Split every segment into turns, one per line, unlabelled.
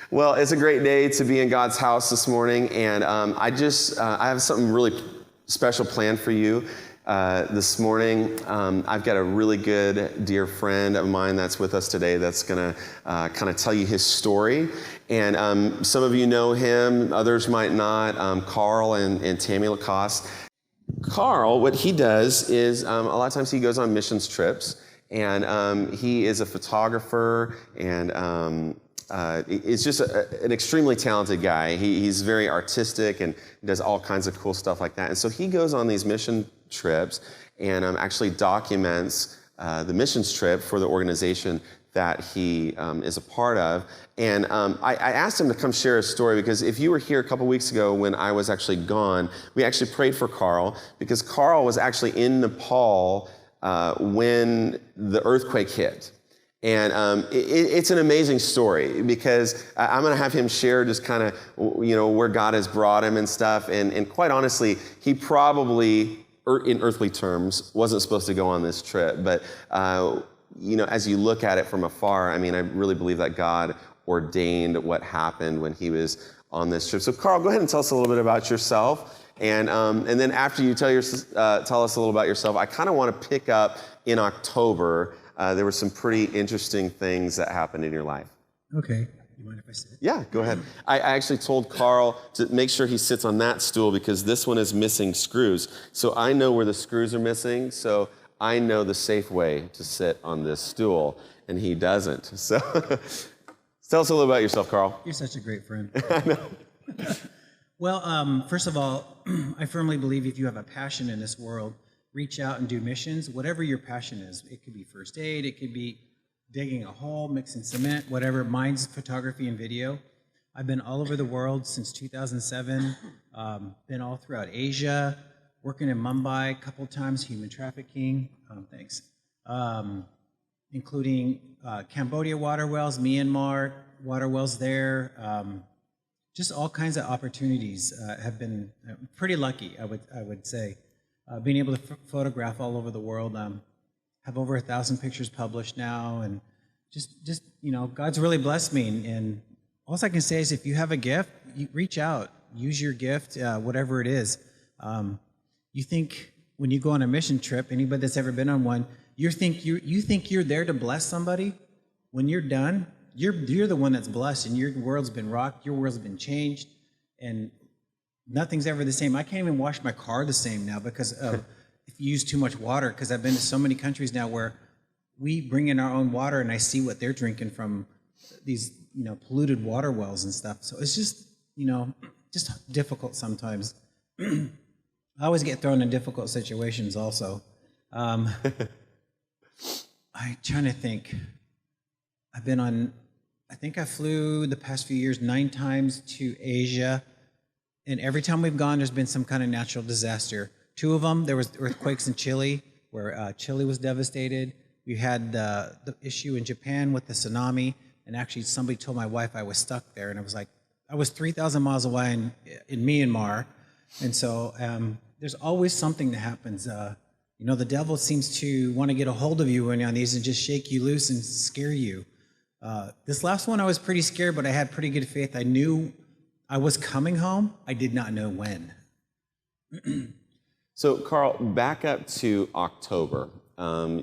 Well, it's a great day to be in God's house this morning, and I have something really special planned for you this morning. I've got a really good dear friend of mine that's with us today that's going to kind of tell you his story. And some of you know him, others might not. Carl and Tammy Lacoste. Carl, what he does is a lot of times he goes on missions trips, and he is a photographer and is just an extremely talented guy. He's very artistic and does all kinds of cool stuff like that. And so he goes on these mission trips and actually documents the missions trip for the organization that he is a part of. And I asked him to come share his story because if you were here a couple weeks ago when I was actually gone, we actually prayed for Carl because Carl was actually in Nepal when the earthquake hit. And it's an amazing story because I'm going to have him share just kind of, where God has brought him and stuff. And quite honestly, he probably, in earthly terms, wasn't supposed to go on this trip. But, as you look at it from afar, I mean, I really believe that God ordained what happened when he was on this trip. So, Carl, go ahead and tell us a little bit about yourself. And then after you tell us a little about yourself, I kind of want to pick up in October. There were some pretty interesting things that happened in your life.
Okay. You mind if I sit?
Yeah, go ahead. I actually told Carl to make sure he sits on that stool because this one is missing screws. So I know where the screws are missing, so I know the safe way to sit on this stool, and he doesn't. So tell us a little about yourself, Carl.
You're such a great friend.
I know.
Well, first of all, I firmly believe if you have a passion in this world, reach out and do missions, whatever your passion is. It could be first aid, it could be digging a hole, mixing cement, whatever. Mine's photography and video. I've been all over the world since 2007, been all throughout Asia, working in Mumbai a couple times, human trafficking, including Cambodia water wells, Myanmar water wells there, just all kinds of opportunities. Have been pretty lucky, I would say. Being able to photograph all over the world, have over 1,000 pictures published now, and just God's really blessed me. And all I can say is, if you have a gift, you reach out, use your gift, whatever it is. You think when you go on a mission trip, anybody that's ever been on one, you think you're there to bless somebody. When you're done, you're the one that's blessed, and your world's been rocked, your world's been changed, and nothing's ever the same. I can't even wash my car the same now because of if you use too much water, because I've been to so many countries now where we bring in our own water and I see what they're drinking from these, polluted water wells and stuff. So it's just, just difficult sometimes. I always get thrown in difficult situations also. I'm trying to think. I think I flew the past few years 9 times to Asia. And every time we've gone, there's been some kind of natural disaster. 2 of them, there was earthquakes in Chile, where Chile was devastated. We had the issue in Japan with the tsunami, and actually somebody told my wife I was stuck there, and I was 3,000 miles away in Myanmar. And so there's always something that happens. The devil seems to want to get a hold of you when you're on these and just shake you loose and scare you. This last one, I was pretty scared, but I had pretty good faith. I knew I was coming home. I did not know when.
So, Carl, back up to October.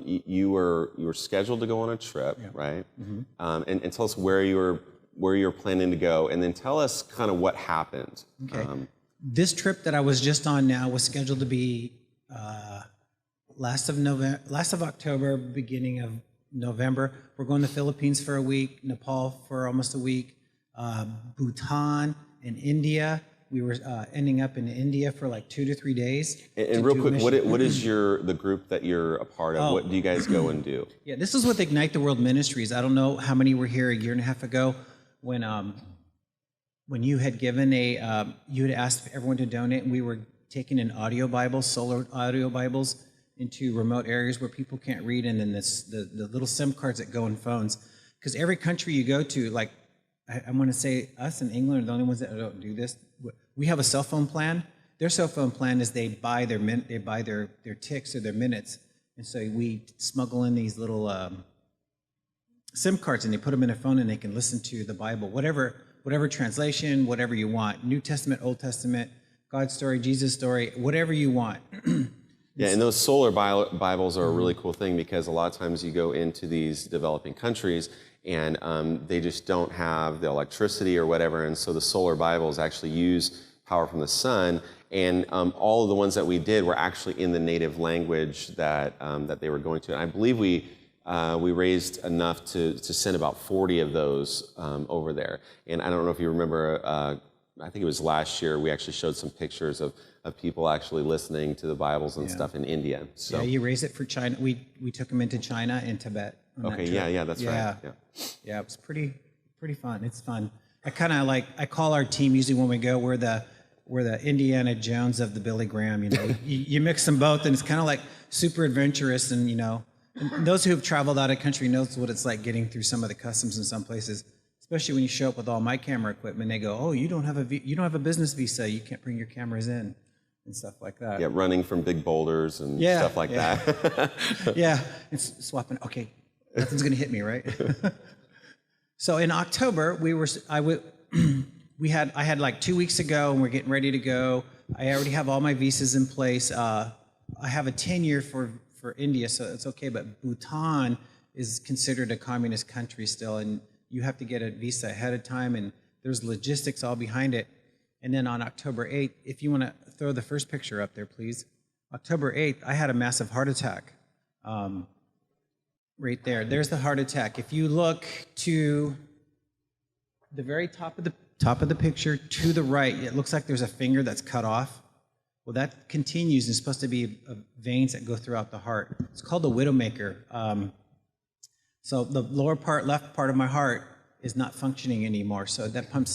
You were scheduled to go on a trip, yeah. Right? Mm-hmm. And tell us where you were planning to go, and then tell us kind of what happened.
Okay. This trip that I was just on now was scheduled to be last of October, beginning of November. We're going to the Philippines for a week, Nepal for almost a week, Bhutan, in India. We were ending up in India for like 2 to 3 days.
And real quick, what is the group that you're a part of? What do you guys go and do?
Yeah, this is with Ignite the World Ministries. I don't know how many were here a year and a half ago when you had given you had asked everyone to donate, and we were taking in audio Bibles, solar audio Bibles, into remote areas where people can't read, and then the little SIM cards that go in phones. Because every country you go to, like, I want to say us in England are the only ones that don't do this. We have a cell phone plan. Their cell phone plan is they buy their ticks or their minutes, and so we smuggle in these little SIM cards, and they put them in their phone, and they can listen to the Bible, whatever whatever translation, whatever you want. New Testament, Old Testament, God's story, Jesus' story, whatever you want.
Yeah, and those solar Bibles are a really cool thing because a lot of times you go into these developing countries and they just don't have the electricity or whatever, and so the solar Bibles actually use power from the sun, and all of the ones that we did were actually in the native language that that they were going to. And I believe we raised enough to send about 40 of those over there. And I don't know if you remember, I think it was last year, we actually showed some pictures of people actually listening to the Bibles and stuff in India. So.
Yeah, you raised it for China. We took them into China and Tibet.
Okay, yeah, that's right.
Yeah, it was pretty fun. It's fun. I call our team usually when we go, we're the Indiana Jones of the Billy Graham. You know, you mix them both, and it's kind of like super adventurous. And and those who have traveled out of country knows what it's like getting through some of the customs in some places. Especially when you show up with all my camera equipment, they go, "Oh, you don't have a business visa. You can't bring your cameras in," and stuff like that.
Yeah, running from big boulders and stuff like that.
Yeah, it's swapping. Okay, nothing's gonna hit me, right? So in October, I had like 2 weeks ago, and we're getting ready to go. I already have all my visas in place. I have a 10-year for India, so it's okay. But Bhutan is considered a communist country still, and you have to get a visa ahead of time, and there's logistics all behind it. And then on October 8th, if you want to throw the first picture up there, please. October 8th, I had a massive heart attack. Right there. There's the heart attack. If you look to the very top of the picture to the right, it looks like there's a finger that's cut off. Well, that continues. It's supposed to be veins that go throughout the heart. It's called the widowmaker. So the lower part, left part of my heart is not functioning anymore. So that pumps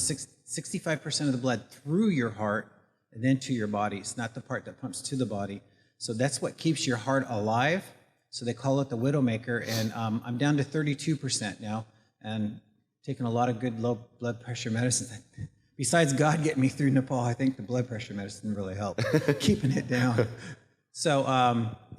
65% of the blood through your heart and then to your body. It's not the part that pumps to the body. So that's what keeps your heart alive. So they call it the widowmaker. And I'm down to 32% now and taking a lot of good low blood pressure medicine. Besides God getting me through Nepal, I think the blood pressure medicine really helped keeping it down. So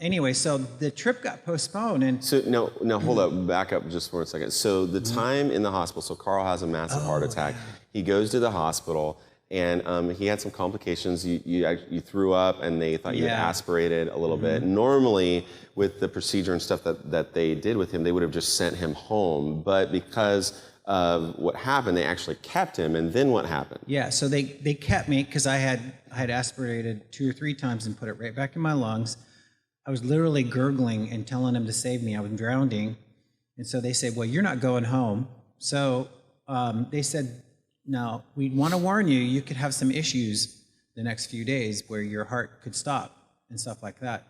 anyway, so the trip got postponed, and
so no, hold up, back up just for a second. So the time in the hospital, so Carl has a massive heart attack. Yeah. He goes to the hospital, and he had some complications. You threw up, and they thought you had aspirated a little bit. Normally, with the procedure and stuff that they did with him, they would have just sent him home. But because of what happened, they actually kept him. And then what happened? Yeah,
so they kept me because I had aspirated 2 or 3 times and put it right back in my lungs. I was literally gurgling and telling them to save me. I was drowning. And so they said, "Well, you're not going home." So they said, "Now, we want to warn you, you could have some issues the next few days where your heart could stop and stuff like that."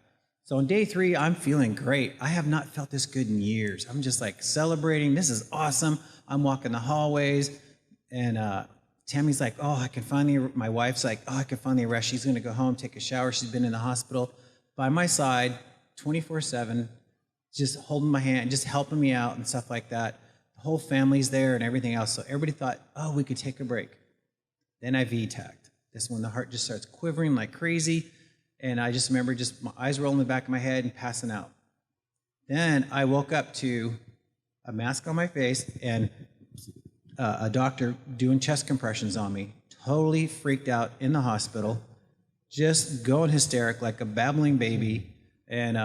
So on day 3, I'm feeling great. I have not felt this good in years. I'm just like celebrating. This is awesome. I'm walking the hallways, and Tammy's like, my wife's like, "Oh, I can finally rest." She's going to go home, take a shower. She's been in the hospital by my side 24/7, just holding my hand, just helping me out and stuff like that. The whole family's there and everything else. So everybody thought, "Oh, we could take a break." Then I V-tacked. That's when the heart just starts quivering like crazy. And I just remember just my eyes rolling in the back of my head and passing out. Then I woke up to a mask on my face and a doctor doing chest compressions on me. Totally freaked out in the hospital, just going hysteric like a babbling baby. And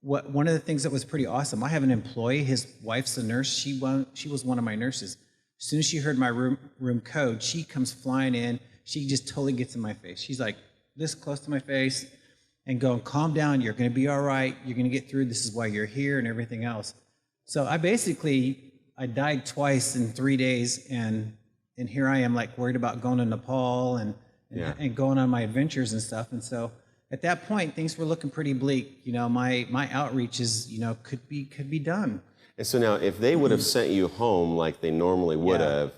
one of the things that was pretty awesome, I have an employee, his wife's a nurse. She was one of my nurses. As soon as she heard my room code, she comes flying in. She just totally gets in my face. She's like this close to my face and going, "Calm down, you're going to be all right. You're going to get through. This is why you're here," and everything else. So I died twice in 3 days, and here I am like worried about going to Nepal and going on my adventures and stuff. And so at that point, things were looking pretty bleak. My outreaches, could be done.
And so now, if they would have sent you home like they normally would have,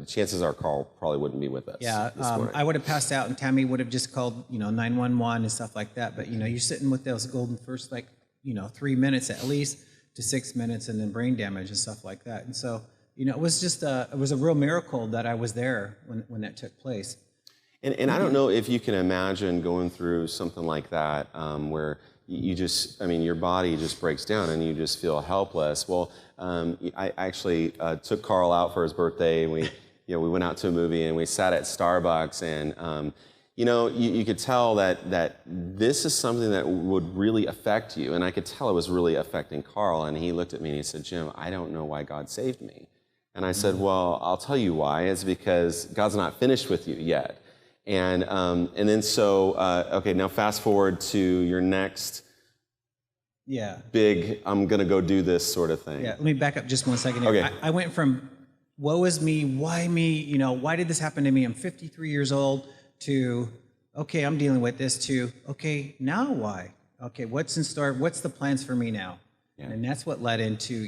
chances are Carl probably wouldn't be with us.
Yeah, I would have passed out, and Tammy would have just called, 911 and stuff like that. But you're sitting with those golden first 3 minutes at least to 6 minutes, and then brain damage and stuff like that. And so it was just it was a real miracle that I was there when that took place.
And I don't know if you can imagine going through something like that, where you just, I mean, your body just breaks down and you just feel helpless. Well, I actually took Carl out for his birthday, and we went out to a movie and we sat at Starbucks, and you could tell that this is something that would really affect you, and I could tell it was really affecting Carl. And he looked at me and he said, "Jim, I don't know why God saved me." And I said, "Well, I'll tell you why. It's because God's not finished with you yet." And then so okay, now fast forward to your next big, I'm gonna go do this sort of thing.
Yeah, let me back up just 1 second here.
Okay.
I went from woe is me, why me, why did this happen to me? I'm 53 years old, to okay, I'm dealing with this, to okay, now why? Okay, what's in store? What's the plans for me now? Yeah. And that's what led into,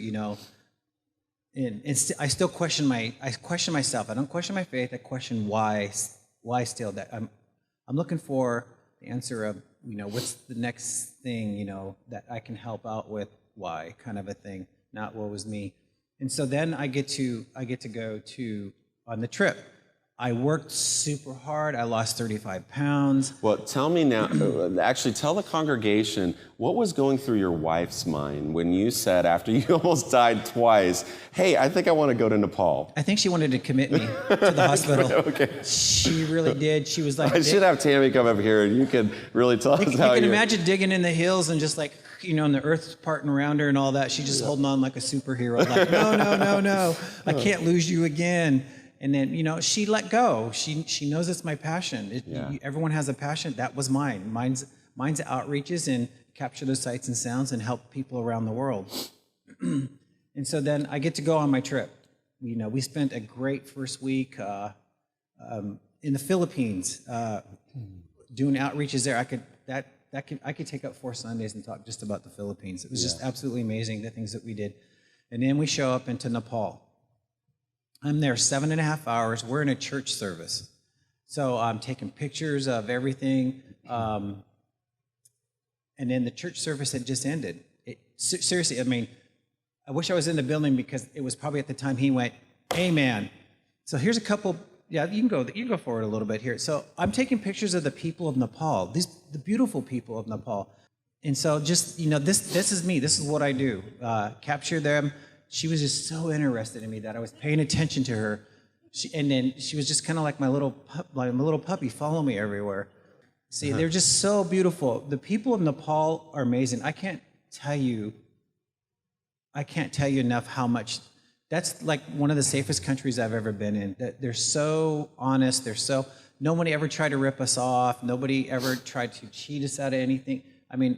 I still question myself. I don't question my faith. I question why still. That I'm looking for the answer of, what's the next thing, that I can help out with, why kind of a thing, not what was me. And so then I get to go to on the trip. I worked super hard. I lost 35 pounds.
Well, tell me now, actually tell the congregation, what was going through your wife's mind when you said, after you almost died twice, hey, I think I want to go to Nepal?
I think she wanted to commit me to the hospital.
Okay.
She really did. She was like,
I should have Tammy come over here and you can really tell us how
you can imagine digging in the hills and just like, and the earth's parting around her and all that. She's just holding on like a superhero, like, no, I can't lose you again. And then, she let go. She knows it's my passion. Everyone has a passion. That was mine. Mine's outreaches and capture those sights and sounds and help people around the world. And so then I get to go on my trip. We spent a great first week in the Philippines doing outreaches there. I could take up 4 Sundays and talk just about the Philippines. It was just absolutely amazing, the things that we did. And then we show up into Nepal. I'm there 7.5 hours. We're in a church service. So I'm taking pictures of everything. And then the church service had just ended. Seriously, I mean, I wish I was in the building because it was probably at the time he went, "Amen." So here's a couple, you can go forward a little bit here. So I'm taking pictures of the people of Nepal, the beautiful people of Nepal. And so just, this is me. This is what I do. Capture them. She was just so interested in me that I was paying attention to her. And then she was just kind of like my little puppy, follow me everywhere. See, they're just so beautiful. The people of Nepal are amazing. I can't tell you enough how much. That's like one of the safest countries I've ever been in. They're so honest. Nobody ever tried to rip us off. Nobody ever tried to cheat us out of anything. I mean,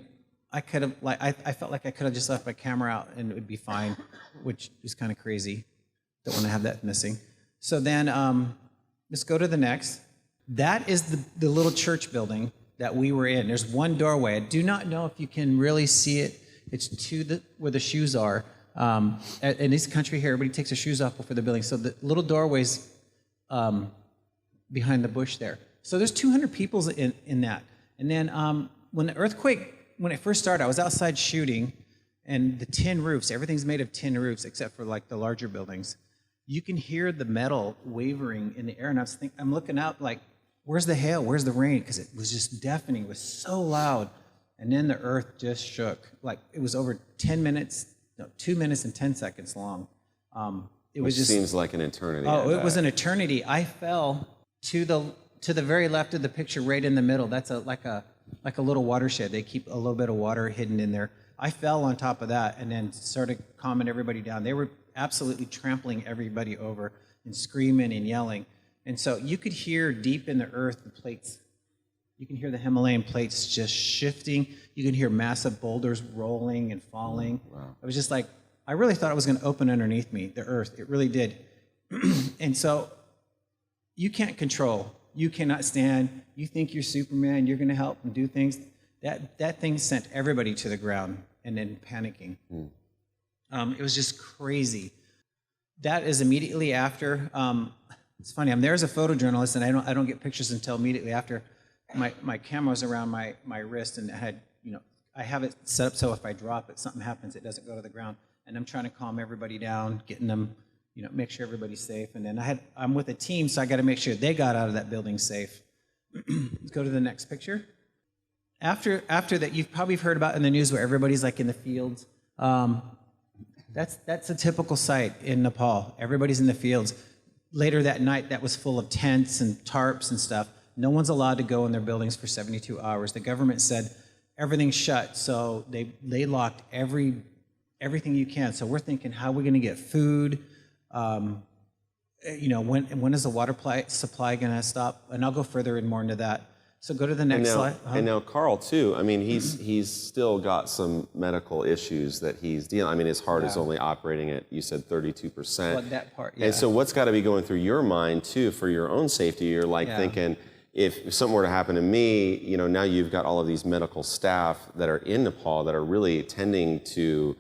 I could have, I felt like I could have just left my camera out and it would be fine, which is kind of crazy. Don't want to have that missing. So then, let's go to the next. That is the little church building that we were in. There's one doorway. I do not know if you can really see it. It's to where the shoes are. In this country here, everybody takes their shoes off before the building. So the little doorway's behind the bush there. So there's 200 people in that. And then when it first started, I was outside shooting, and the tin roofs, everything's made of tin roofs except for like the larger buildings. You can hear the metal wavering in the air, and I'm looking out like, where's the hail? Where's the rain? Because it was just deafening. It was so loud. And then the earth just shook. Like it was over 2 minutes and 10 seconds long.
Which seems like an eternity.
Oh, it was an eternity. I fell to the very left of the picture, right in the middle. That's like a little watershed. They keep a little bit of water hidden in there. I fell on top of that and then started calming everybody down. They were absolutely trampling everybody over and screaming and yelling. And so you could hear deep in the earth the plates. You can hear the Himalayan plates just shifting. You can hear massive boulders rolling and falling. Wow. It was just like, I really thought it was going to open underneath me, the earth. It really did. And so you can't control. You cannot stand. You think you're Superman. You're going to help and do things. That thing sent everybody to the ground and then panicking. It was just crazy. That is immediately after. It's funny. I'm there as a photojournalist, and I don't get pictures until immediately after. My camera was around my wrist, and I have it set up so if I drop it, something happens, it doesn't go to the ground. And I'm trying to calm everybody down, getting them, make sure everybody's safe. And then I'm with a team, so I got to make sure they got out of that building safe. Let's go to the next picture. after that, you've probably heard about in the news where everybody's like in the fields. That's a typical sight in Nepal. Everybody's in the fields. Later that night, that was full of tents and tarps and stuff. No one's allowed to go in their buildings for 72 hours. The government said everything's shut, so they locked everything you can. So we're thinking, how are we going to get food? When is the water supply going to stop? And I'll go further more into that. So go to the next slide.
And now Carl too. I mean, he's still got some medical issues that he's dealing. I mean, his heart is only operating at, you said, 32%.
Well, that part, yeah.
And so what's got to be going through your mind too for your own safety? You're like thinking, if something were to happen to me, now you've got all of these medical staff that are in Nepal that are really tending to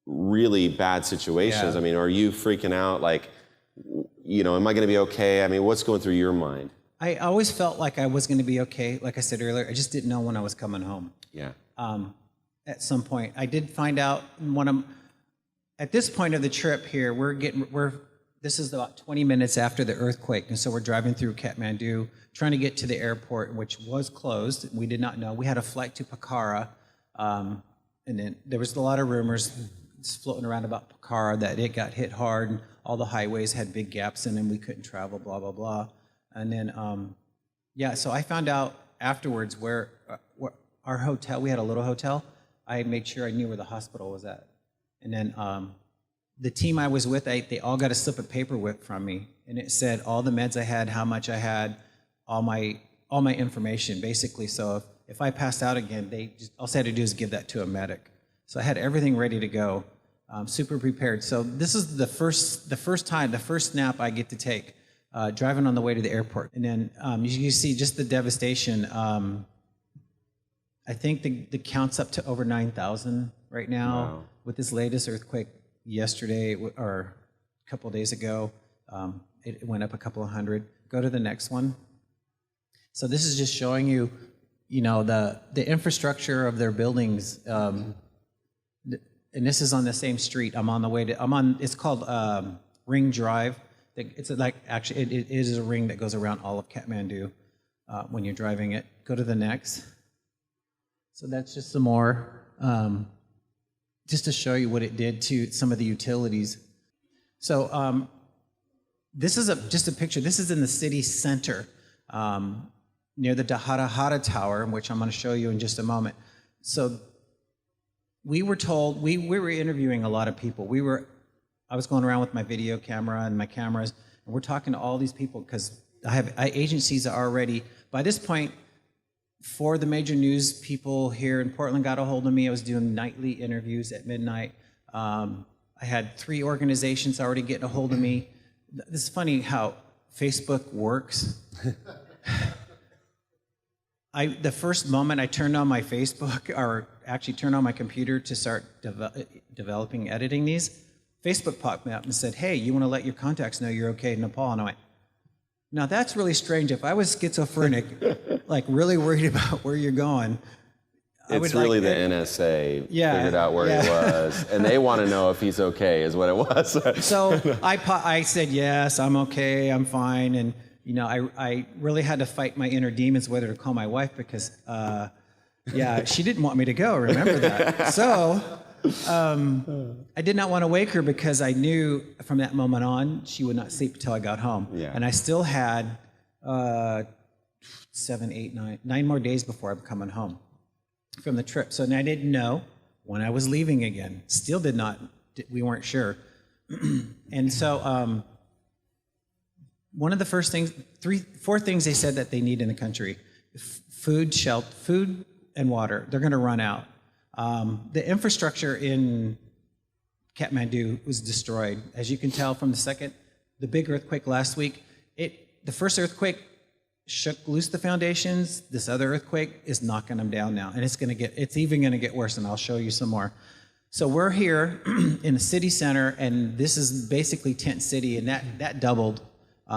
really bad situations.
Yeah.
I mean, are you freaking out? Like, am I going to be okay? I mean, what's going through your mind?
I always felt like I was going to be okay. Like I said earlier, I just didn't know when I was coming home.
Yeah.
At some point, I did find out at this point of the trip here, this is about 20 minutes after the earthquake, and so we're driving through Kathmandu, trying to get to the airport, which was closed. We did not know. We had a flight to Pokhara, and then there was a lot of rumors floating around about Pokhara that it got hit hard, and all the highways had big gaps in them. We couldn't travel, blah blah blah. And then, so I found out afterwards where our hotel, we had a little hotel. I made sure I knew where the hospital was at. And then the team I was with, they all got a slip of paper from me. And it said all the meds I had, how much I had, all my information, basically. So if I passed out again, all I had to do is give that to a medic. So I had everything ready to go, super prepared. So this is the first nap I get to take. Driving on the way to the airport. And then you see just the devastation. I think the count's up to over 9,000 right now.
Wow.
With this latest earthquake yesterday or a couple of days ago. It went up a couple of hundred. Go to the next one. So this is just showing you, the infrastructure of their buildings. And this is on the same street. It's called Ring Drive. It's actually it is a ring that goes around all of Kathmandu when you're driving it. Go to the next. So that's just some more, just to show you what it did to some of the utilities. So this is just a picture. This is in the city center near the Dahara Tower, which I'm going to show you in just a moment. So we were told, we were interviewing a lot of people. I was going around with my video camera and my cameras, and we're talking to all these people because agencies are already, by this point, 4 of the major news people here in Portland got a hold of me. I was doing nightly interviews at midnight. I had 3 organizations already getting a hold of me. This is funny how Facebook works. The first moment I turned on my Facebook, or actually turned on my computer to start developing, editing these, Facebook popped me up and said, hey, you want to let your contacts know you're okay in Nepal? And I went, now that's really strange. If I was schizophrenic, like really worried about where you're going,
it's really the NSA figured out where he was, and they want to know if he's okay, is what it was.
So I said, yes, I'm okay, I'm fine. And, I really had to fight my inner demons whether to call my wife because, she didn't want me to go, remember that. So I did not want to wake her because I knew from that moment on she would not sleep until I got home.
Yeah.
And I still had 7, 8, 9 more days before I'm coming home from the trip. So I didn't know when I was leaving again. Still we weren't sure. And so one of the first things, 4 things they said that they need in the country: food, shelter, food and water. They're going to run out. The infrastructure in Kathmandu was destroyed. As you can tell from the big earthquake last week, the first earthquake shook loose the foundations. This other earthquake is knocking them down now, and it's even going to get worse, and I'll show you some more. So we're here in the city center, and this is basically tent city, and that doubled.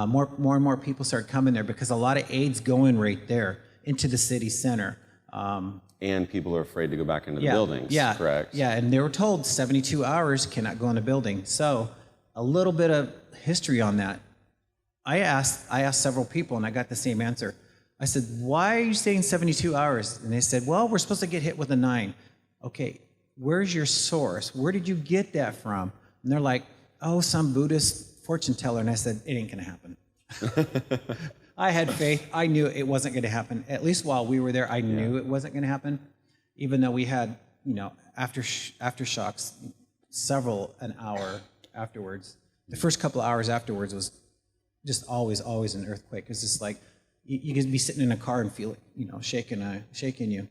More and more people started coming there because a lot of aid's going right there into the city center.
And people are afraid to go back into the buildings, correct?
Yeah, and they were told 72 hours cannot go in a building. So a little bit of history on that. I asked several people, and I got the same answer. I said, why are you saying 72 hours? And they said, well, we're supposed to get hit with a 9. Okay, where's your source? Where did you get that from? And they're like, oh, some Buddhist fortune teller. And I said, it ain't going to happen. I had faith. I knew it wasn't going to happen. At least while we were there, I knew it wasn't going to happen, even though we had, aftershocks an hour afterwards. The first couple of hours afterwards was just always an earthquake. It's just like you could be sitting in a car and feel it, shaking you.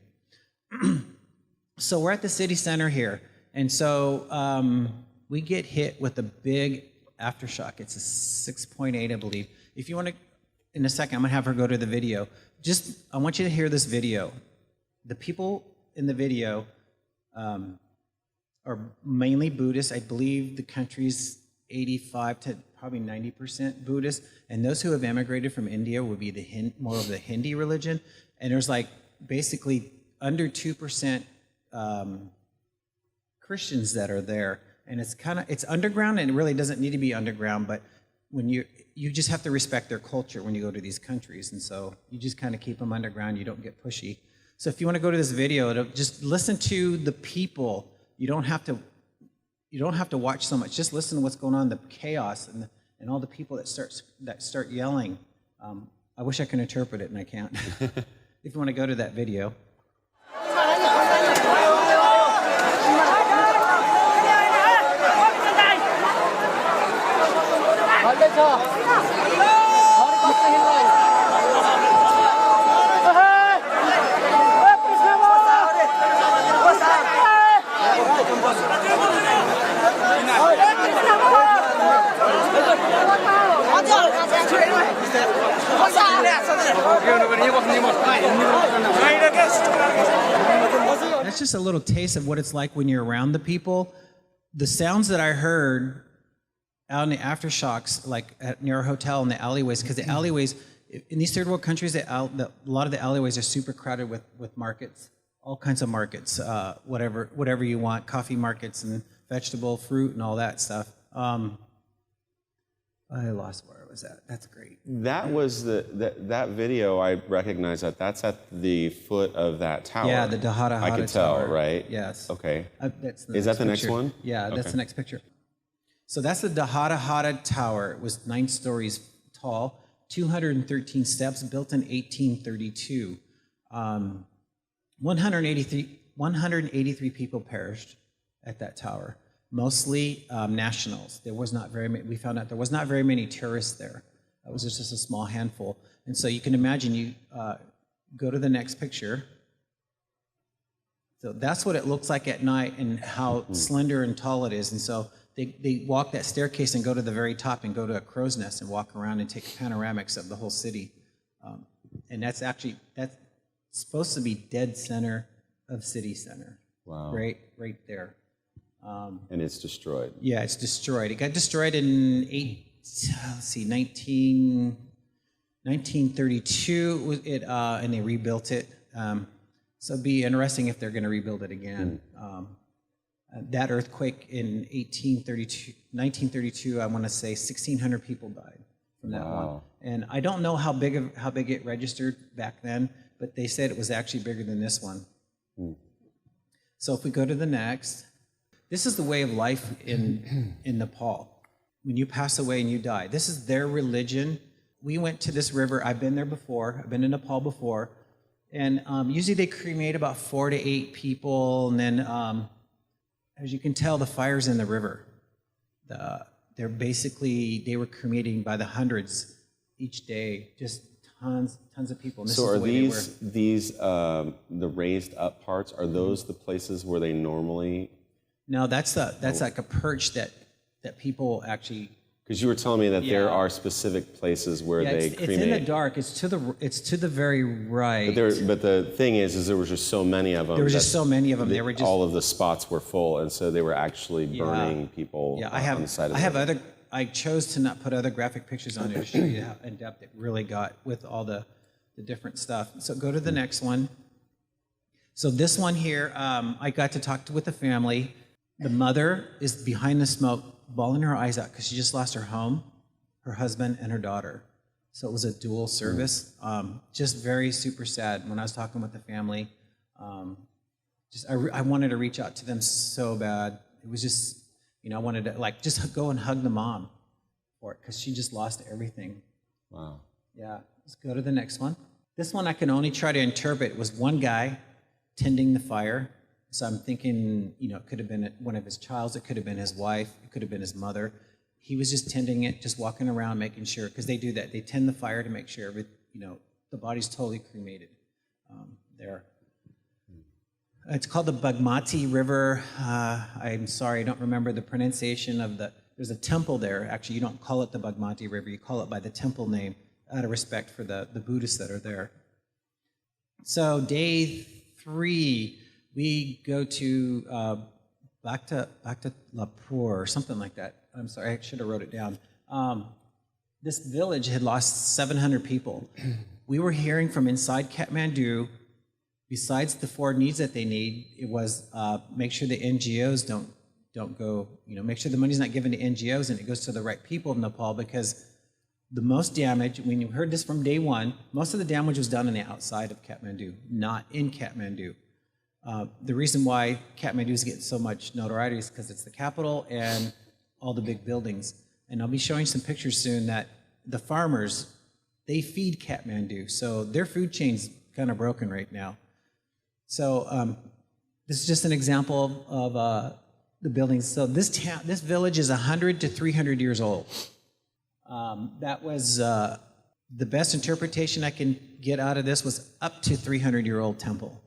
So we're at the city center here, and so we get hit with a big aftershock. It's a 6.8, I believe. If you want to, in a second, I'm going to have her go to the video. I want you to hear this video. The people in the video are mainly Buddhist. I believe the country's 85 to probably 90% Buddhist. And those who have emigrated from India would be more of the Hindi religion. And there's like basically under 2% Christians that are there. And it's underground, and it really doesn't need to be underground, but when you just have to respect their culture when you go to these countries, and so you just kind of keep them underground. You don't get pushy. So if you want to go to this video, just listen to the people. You don't have to watch so much. Just listen to what's going on, the chaos and all the people that start yelling. I wish I could interpret it, and I can't. If you want to go to that video. That's just a little taste of what it's like when you're around the people. The sounds that I heard out in the aftershocks, like near our hotel in the alleyways, because the alleyways in these third world countries, a lot of the alleyways are super crowded with markets, all kinds of markets, whatever you want, coffee markets and vegetable, fruit, and all that stuff. I lost where I was at. That's great.
That was that video. I recognize that. That's at the foot of that tower.
Yeah, the Dahada Tower.
I could tell, right?
Yes.
Okay.
Is
that the next
picture.
one?
Yeah, that's the next picture. So that's the Dahada Tower. It was 9 stories tall, 213 steps, built in 1832. 183 people perished at that tower. Mostly nationals. There was not very many. We found out there was not very many tourists there. It was just a small handful. And so you can imagine, you go to the next picture. So that's what it looks like at night and how slender and tall it is. And so they walk that staircase and go to the very top and go to a crow's nest and walk around and take panoramics of the whole city. And that's supposed to be dead center of city center.
Wow.
Right there.
And it's destroyed.
Yeah, it's destroyed. It got destroyed in 1932. And they rebuilt it. So it'd be interesting if they're going to rebuild it again. That earthquake in 1932, I want to say 1,600 people died from that one. And I don't know how big it registered back then, but they said it was actually bigger than this one. So if we go to the next. This is the way of life in Nepal. When you pass away and you die, this is their religion. We went to this river. I've been there before. I've been in Nepal before. And usually they cremate about 4 to 8 people. And then, as you can tell, the fire's in the river. They were cremating by the hundreds each day, just tons of people. And this
so
is
are
the way
the raised up parts, are those the places where they normally...
No, that's like a perch that people actually.
Because you were telling me that there are specific places where they cremate.
It's in the dark. It's to the very right.
But the thing is there was just so many of them.
There were just so many of them. They were just
all of the spots were full, and so they were actually burning people on the side of the road.
I chose to not put other graphic pictures on it to show you how in depth it really got with all the different stuff. So go to the next one. So this one here, I got to talk with the family. The mother is behind the smoke, bawling her eyes out because she just lost her home, her husband, and her daughter. So it was a dual service. Just very super sad. When I was talking with the family, I wanted to reach out to them so bad. It was just, I wanted to like just go and hug the mom for it because she just lost everything.
Wow.
Yeah. Let's go to the next one. This one I can only try to interpret. It was one guy tending the fire. So I'm thinking, it could have been one of his childs. It could have been his wife. It could have been his mother. He was just tending it, just walking around, making sure, because they do that. They tend the fire to make sure the body's totally cremated there. It's called the Bagmati River. I'm sorry, I don't remember the pronunciation of there's a temple there. Actually, you don't call it the Bagmati River. You call it by the temple name out of respect for the Buddhists that are there. So day 3, we go to back to Lapur or something like that. I'm sorry, I should have wrote it down. This village had lost 700 people. We were hearing from inside Kathmandu, besides the 4 needs that they need, it was make sure the NGOs don't go, make sure the money's not given to NGOs and it goes to the right people of Nepal, because the most damage, when you heard this from day 1, most of the damage was done on the outside of Kathmandu, not in Kathmandu. The reason why Kathmandu is getting so much notoriety is because it's the capital and all the big buildings. And I'll be showing some pictures soon that the farmers, they feed Kathmandu, so their food chain's kind of broken right now. So this is just an example of the buildings. So this village is 100 to 300 years old. That was the best interpretation I can get out of this was up to 300-year-old temple.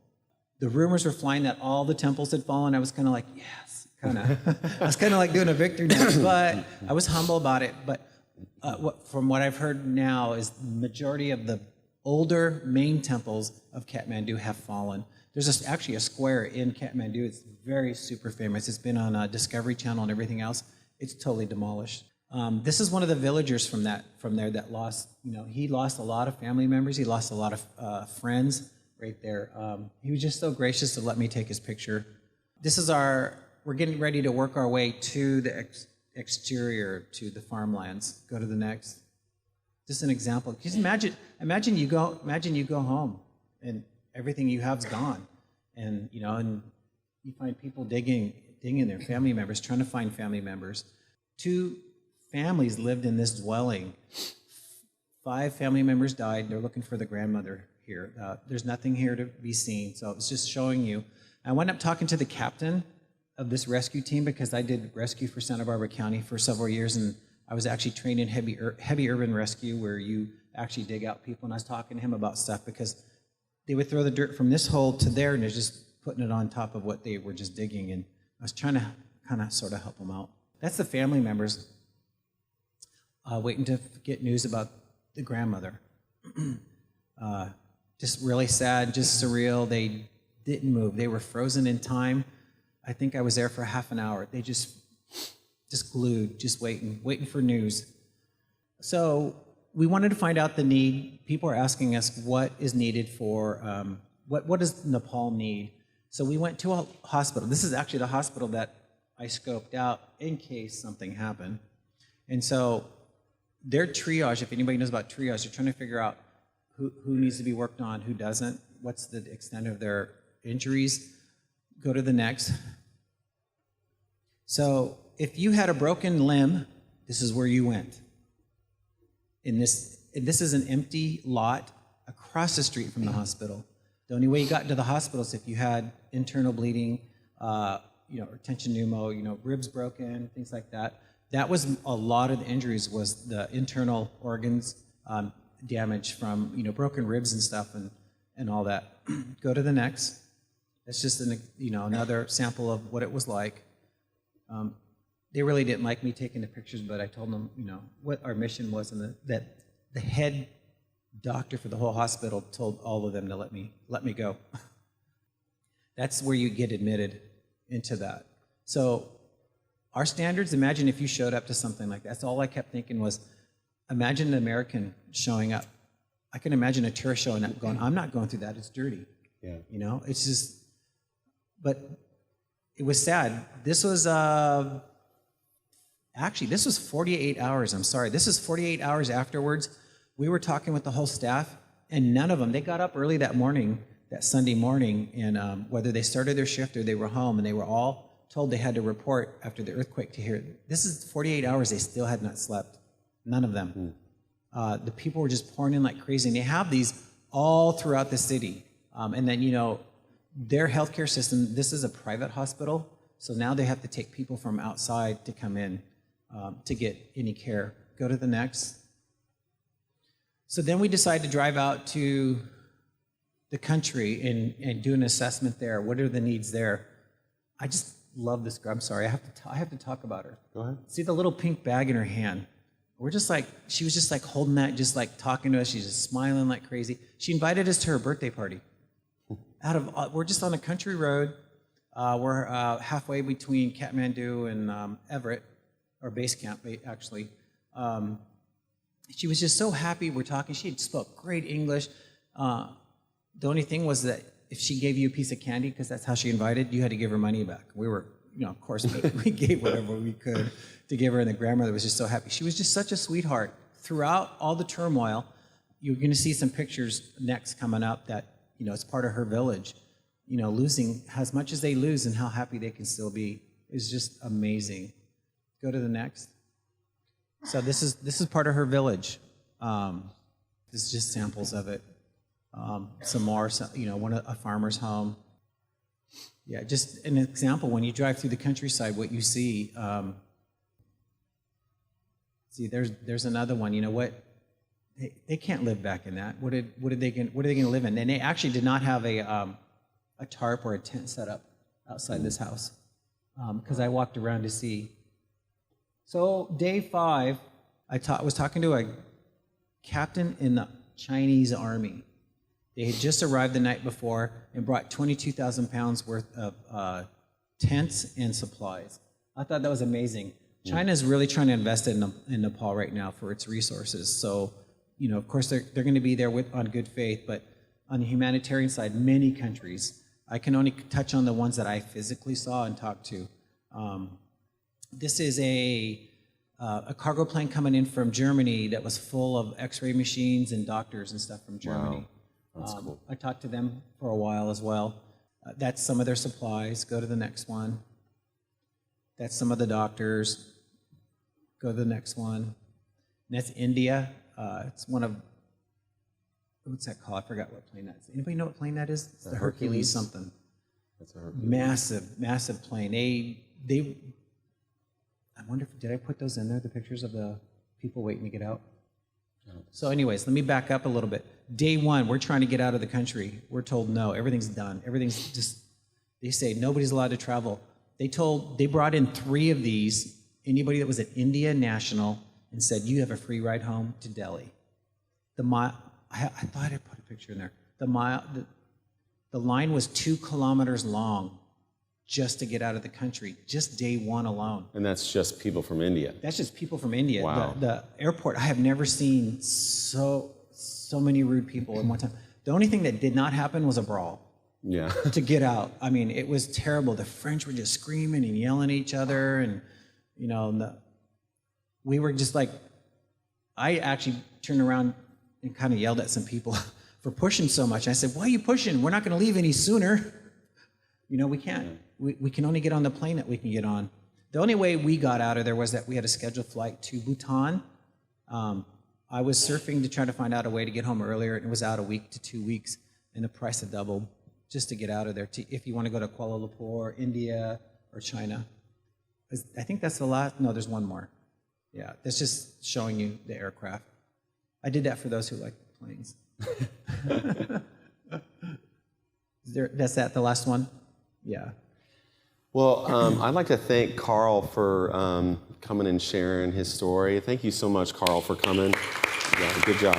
The rumors were flying that all the temples had fallen. I was kind of like, yes, I was kind of like doing a victory dance, but I was humble about it. But from what I've heard now is the majority of the older main temples of Kathmandu have fallen. There's actually a square in Kathmandu. It's very super famous. It's been on Discovery Channel and everything else. It's totally demolished. This is one of the villagers from there that lost, he lost a lot of family members. He lost a lot of friends right there. He was just so gracious to let me take his picture. This is we're getting ready to work our way to the exterior, to the farmlands. Go to the next. Just an example. Just imagine you go home and everything you have's gone, and and you find people digging their family members, trying to find family members. 2 families lived in this dwelling. 5 family members died. They're looking for the grandmother here. There's nothing here to be seen, so it's just showing you. I wound up talking to the captain of this rescue team because I did rescue for Santa Barbara County for several years, and I was actually trained in heavy urban rescue where you actually dig out people, and I was talking to him about stuff because they would throw the dirt from this hole to there and they're just putting it on top of what they were just digging, and I was trying to kind of sort of help them out. That's the family members waiting to get news about the grandmother. Just really sad, just surreal. They didn't move. They were frozen in time. I think I was there for half an hour. They just glued, just waiting for news. So we wanted to find out the need. People are asking us what is needed for, what does Nepal need? So we went to a hospital. This is actually the hospital that I scoped out in case something happened. And so their triage, if anybody knows about triage, they're trying to figure out who needs to be worked on, who doesn't, what's the extent of their injuries. Go to the next. So if you had a broken limb, this is where you went. This is an empty lot across the street from the hospital. The only way you got into the hospital is if you had internal bleeding, retention pneumo, ribs broken, things like that. That was a lot of the injuries, was the internal organs damage from broken ribs and stuff and all that. Go to the next. That's just another sample of what it was like. They really didn't like me taking the pictures, but I told them what our mission was, and that the head doctor for the whole hospital told all of them to let me go. That's where you get admitted into that. So our standards, imagine if you showed up to something like that. That's all I kept thinking was, imagine an American showing up. I can imagine a tourist showing up going, I'm not going through that, it's dirty. Yeah. It's just, but it was sad. This was, actually, this was 48 hours, I'm sorry. This is 48 hours afterwards We were talking with the whole staff, and none of them, they got up early that morning, that Sunday morning, and whether they started their shift or they were home, and they were all told they had to report after the earthquake to hear. This is 48 hours they still had not slept. None of them. The people were just pouring in like crazy, and they have these all throughout the city. And then, their healthcare system, this is a private hospital, so now they have to take people from outside to come in to get any care. Go to the next. So then we decided to drive out to the country and do an assessment there. What are the needs there? I just love this girl. I'm sorry, I have to talk about her.
Go ahead.
See the little pink bag in her hand. She was just like holding that, just like talking to us. She's just smiling like crazy. She invited us to her birthday party. We're just on a country road. We're halfway between Kathmandu and Everett, or base camp, actually. She was just so happy. We're talking. She spoke great English. The only thing was that if she gave you a piece of candy, because that's how she invited, you had to give her money back. We were, of course, we gave whatever we could to give her, and the grandmother was just so happy. She was just such a sweetheart. Throughout all the turmoil, you're going to see some pictures next coming up that, it's part of her village. Losing as much as they lose and how happy they can still be is just amazing. Go to the next. So this is part of her village. This is just samples of it. Some more, a farmer's home. Yeah, just an example. When you drive through the countryside, what you see. See, there's another one. You know what? They can't live back in that. What are they going to live in? And they actually did not have a tarp or a tent set up outside this house, because I walked around to see. So day 5, I was talking to a captain in the Chinese army. They had just arrived the night before and brought 22,000 pounds worth of tents and supplies. I thought that was amazing. China is really trying to invest in Nepal right now for its resources. So, of course, they're going to be there on good faith, but on the humanitarian side, many countries. I can only touch on the ones that I physically saw and talked to. This is a cargo plane coming in from Germany that was full of X-ray machines and doctors and stuff from Germany.
Wow. That's cool.
I talked to them for a while as well. That's some of their supplies. Go to the next one. That's some of the doctors. Go to the next one. And that's India. It's one of, what's that called? I forgot what plane that is. Anybody know what plane that is? It's the Hercules something.
That's a Hercules.
Massive plane. They. I wonder did I put those in there, the pictures of the people waiting to get out? No. So anyways, let me back up a little bit. Day 1, we're trying to get out of the country. We're told no, everything's done. Everything's just, they say nobody's allowed to travel. They brought in 3 of these, anybody that was an India national, and said, you have a free ride home to Delhi. I thought I put a picture in there. The line was 2 kilometers long just to get out of the country, just day 1 alone.
And that's just people from India.
That's just people from India.
Wow.
The airport, I have never seen so many rude people in one time. The only thing that did not happen was a brawl.
Yeah.
To get out. I mean, it was terrible. The French were just screaming and yelling at each other, and we were just like, I actually turned around and kind of yelled at some people for pushing so much. I said, why are you pushing? We're not going to leave any sooner. We can't. We can only get on the plane that we can get on. The only way we got out of there was that we had a scheduled flight to Bhutan. I was surfing to try to find out a way to get home earlier, and it was out a week to 2 weeks, and the price had doubled just to get out of there, if you want to go to Kuala Lumpur, India, or China. I think that's the last. No, there's one more. Yeah, that's just showing you the aircraft. I did that for those who like planes. That's the last one? Yeah.
Well, I'd like to thank Carl for coming and sharing his story. Thank you so much, Carl, for coming. Yeah, good job.